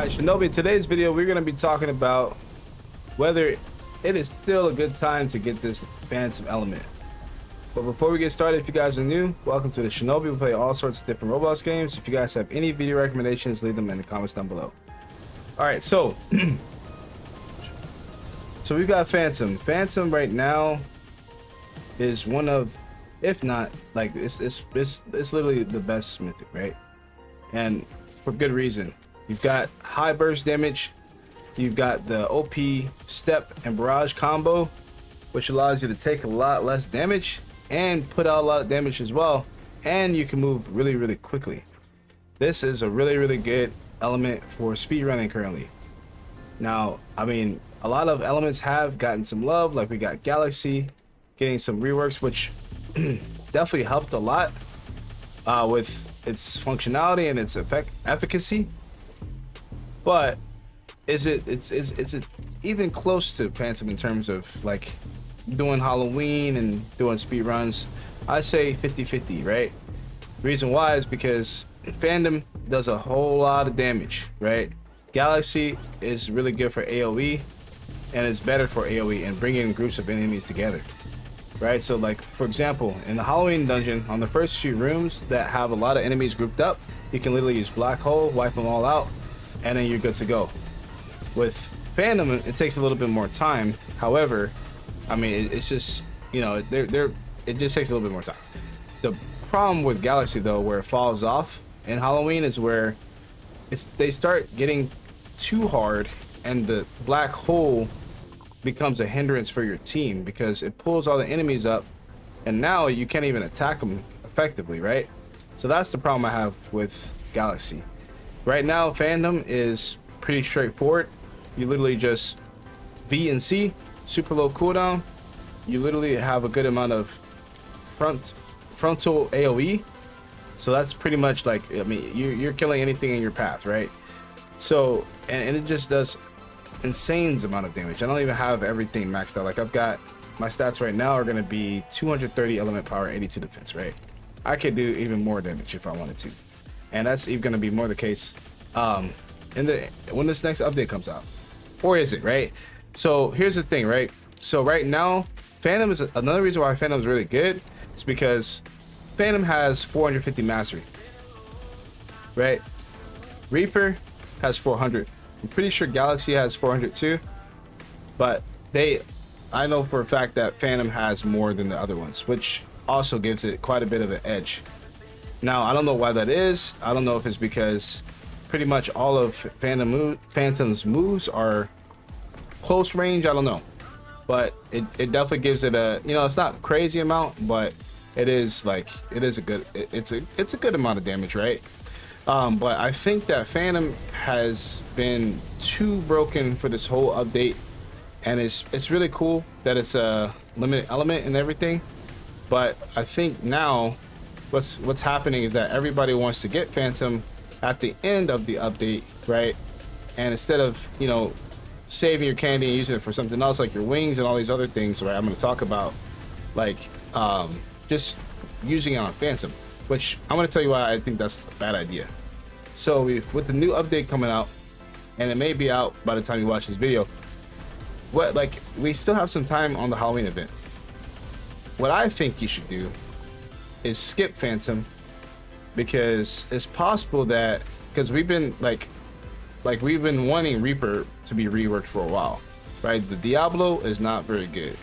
Alright, Shinobi, today's video we're going to be talking about whether it is still a good time to get this Phantom element. But before we get started, if you guys are new, welcome to the Shinobi. We play all sorts of different Roblox games. If you guys have any video recommendations, leave them in the comments down below. Alright, so we've got Phantom. Phantom right now is one of, if not, like it's literally the best mythic, right? And for good reason. You've got high burst damage, you've got the OP step and barrage combo, which allows you to take a lot less damage and put out a lot of damage as well, and you can move really quickly. This is a really good element for speedrunning currently. Now, I mean, a lot of elements have gotten some love, like we got Galaxy getting some reworks, which definitely helped a lot with its functionality and its efficacy. But is it even close to Phantom in terms of like doing Halloween and doing speed runs? I say 50-50, right? Reason why is because Phantom does a whole lot of damage, right? Galaxy is really good for AoE and it's better for AoE and bringing groups of enemies together, right? So like, for example, in the Halloween dungeon, on the first few rooms that have a lot of enemies grouped up, you can literally use Black Hole, wipe them all out, and then you're good to go. With Phantom, it takes a little bit more time. However, I mean, it's just, you know, it just takes a little bit more time. The problem with Galaxy though, where it falls off in Halloween, is where they start getting too hard and the Black Hole becomes a hindrance for your team because it pulls all the enemies up and now you can't even attack them effectively, right? So that's the problem I have with Galaxy. Right now, Phantom is pretty straightforward. You literally just V and C, super low cooldown. You literally have a good amount of frontal AoE. So that's pretty much like, I mean, you're killing anything in your path, right? So, and it just does insane amount of damage. I don't even have everything maxed out. Like I've got, my stats right now are gonna be 230 element power, 82 defense, right? I could do even more damage if I wanted to. And that's even going to be more the case when this next update comes out. Or is it, right? So here's the thing, right? So right now, Phantom is another reason why Phantom is really good. It's because Phantom has 450 mastery, right? Reaper has 400. I'm pretty sure Galaxy has 400 too. But I know for a fact that Phantom has more than the other ones, which also gives it quite a bit of an edge. Now, I don't know why that is. I don't know if it's because pretty much all of Phantom's moves are close range. I don't know. But it definitely gives it a, you know, it's not crazy amount, but it is like, it's a good amount of damage, right? But I think that Phantom has been too broken for this whole update. And it's really cool that it's a limited element and everything. But I think now what's happening is that everybody wants to get Phantom at the end of the update, right? And instead of, you know, saving your candy and using it for something else like your wings and all these other things, right? I'm going to talk about like just using it on Phantom, which I'm going to tell you why I think that's a bad idea. So with the new update coming out, and it may be out by the time you watch this video, we still have some time on the Halloween event. What I think you should do is skip Phantom, because it's possible that, because we've been we've been wanting Reaper to be reworked for a while, right? The Diablo is not very good.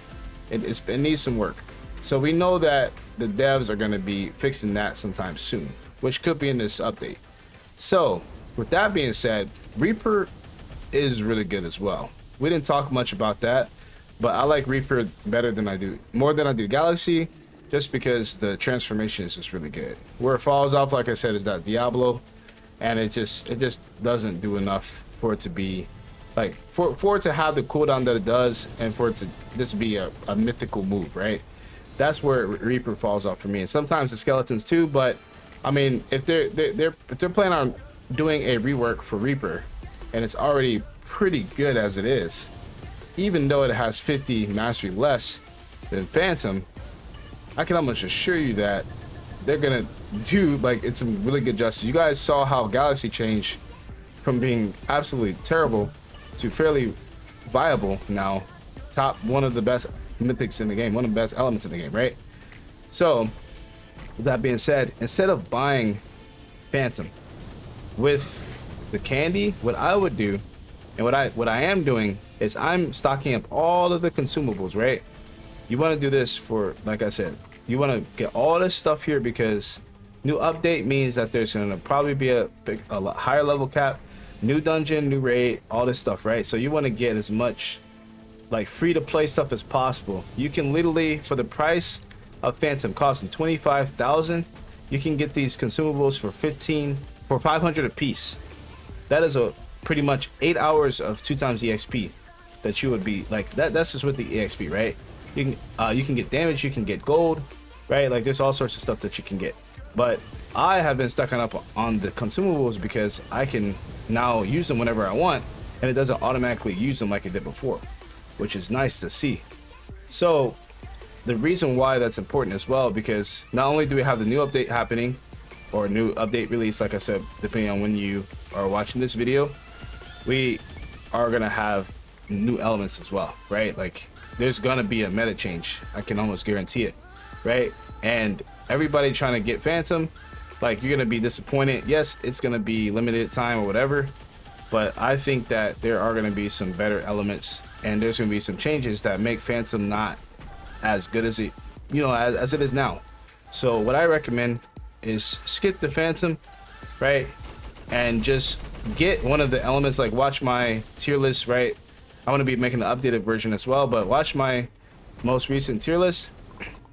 It needs some work. So we know that the devs are going to be fixing that sometime soon, which could be in this update. So with that being said, Reaper is really good as well. We didn't talk much about that, but I like Reaper more than I do Galaxy, just because the transformation is just really good. Where it falls off, like I said, is that Diablo, and it just doesn't do enough for it to be like, for it to have the cooldown that it does, and for it to just be a mythical move, right? That's where Reaper falls off for me, and sometimes the skeletons too. But I mean, if they're planning on doing a rework for Reaper, and it's already pretty good as it is, even though it has 50 mastery less than Phantom, I can almost assure you that they're gonna do like it's some really good justice. You guys saw how Galaxy changed from being absolutely terrible to fairly viable now. Top one of the best mythics in the game, one of the best elements in the game, right? So with that being said, instead of buying Phantom with the candy, what I would do, and what I am doing, is I'm stocking up all of the consumables, right? You want to do this for, like I said, you want to get all this stuff here because new update means that there's going to probably be a higher level cap, new dungeon, new raid, all this stuff, right? So you want to get as much like free to play stuff as possible. You can literally, for the price of Phantom costing 25,000, you can get these consumables for 500 a piece. That is a pretty much 8 hours of 2 times EXP that you would be like that. That's just with the EXP, right? You can get damage, you can get gold, right? Like there's all sorts of stuff that you can get. But I have been stocking up on the consumables because I can now use them whenever I want, and it doesn't automatically use them like it did before, which is nice to see. So the reason why that's important as well, because not only do we have the new update happening, or new update release, like I said, depending on when you are watching this video, we are gonna have new elements as well, right? Like there's gonna be a meta change, I can almost guarantee it, right? And everybody trying to get Phantom, like you're gonna be disappointed. Yes, it's gonna be limited time or whatever, but I think that there are gonna be some better elements, and there's gonna be some changes that make Phantom not as good as it, you know, as it is now. So what I recommend is skip the Phantom, right? And just get one of the elements. Like watch my tier list, right? I want to be making the updated version as well, but watch my most recent tier list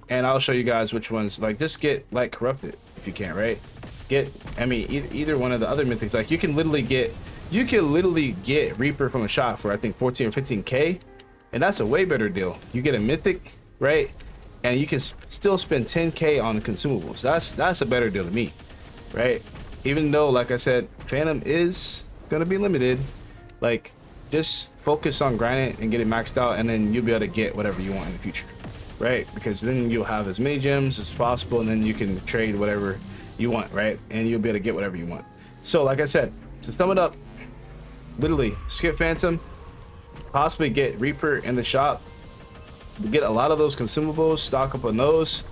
and I'll show you guys which ones. Like just get like corrupted if you can, right? Get, I mean, either one of the other mythics. Like you can literally get Reaper from a shop for I think 14 or 15k, and that's a way better deal. You get a mythic, right? And you can still spend 10k on consumables. That's a better deal to me, right? Even though, like I said, Phantom is gonna be limited, like just focus on grinding and get it maxed out, and then you'll be able to get whatever you want in the future, right? Because then you'll have as many gems as possible, and then you can trade whatever you want, right? And you'll be able to get whatever you want. So like I said, to sum it up, literally skip Phantom, possibly get Reaper in the shop, get a lot of those consumables, stock up on those,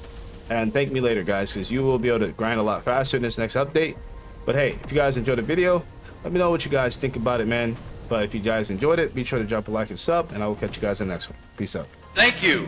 and thank me later, guys, because you will be able to grind a lot faster in this next update. But hey, if you guys enjoyed the video, let me know what you guys think about it, man. But if you guys enjoyed it, be sure to drop a like and sub, and I will catch you guys in the next one. Peace out. Thank you.